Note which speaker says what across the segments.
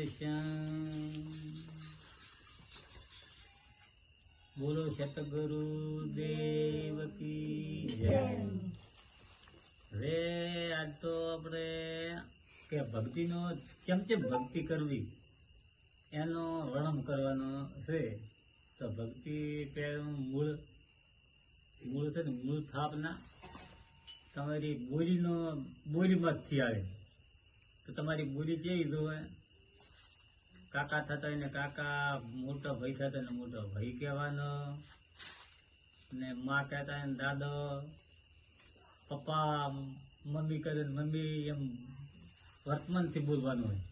Speaker 1: દર્શન બોલો સતગુરુ દેવ કી જય। હવે આજ તો આપણે કે ભક્તિનો ચમચમ ભક્તિ કરવી એનો વર્ણન કરવાનો છે। તો ભક્તિ પહેલું મૂળ છે ને, મૂળ સ્થાપના તમારી બોલીમાંથી આવે। તો તમારી બોલી કેવી જોવે? કાકા થતા હોય ને કાકા, મોટો ભાઈ થતા હોય ને મોટો ભાઈ કહેવાનો, ને માં કહેતા હોય ને દાદો, પપ્પા, મમ્મી કહે ને મમ્મી, એમ વર્તમાનથી બોલવાનું હોય।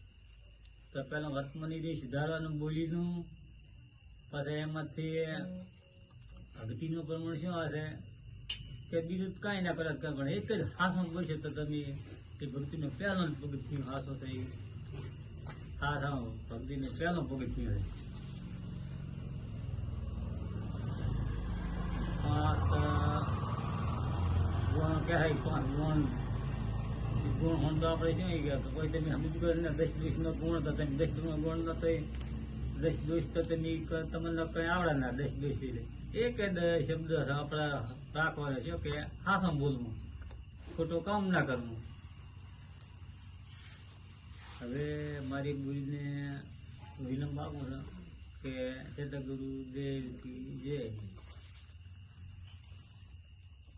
Speaker 1: તો પહેલાં વર્તમાનથી સુધારવાનું બોલીનું, પછી એમાંથી ભક્તિનું પ્રમાણ શું આવે કે બીજું કાંઈ ના કરે, પણ એક જ હાથમાં બોલશે તો તમે એ ભક્તિનું પહેલું જ પગથિયું હાથો થઈ હાથ ભક્તિનું પહેલું પગથિયું છે। પાંચ ગુણ કહેવાય, 5 ગુણ તો આપણે શું ગયા? તો કોઈ તમે સમજી ગયો ને 10 દિવસનો ગુણ તો તમે 10 ગુણ નો થઈ 10 દિવસ તો તમે તમને કઈ આવડે ના 10 દિવસ એક જ શબ્દ આપણે રાખવાનો છે કે હાથમાં બોલવું, ખોટું કામ ના કરવું। હવે મારી બોલીને વિલંબ આપું છું કે સતગુરુ દેવ કી જય।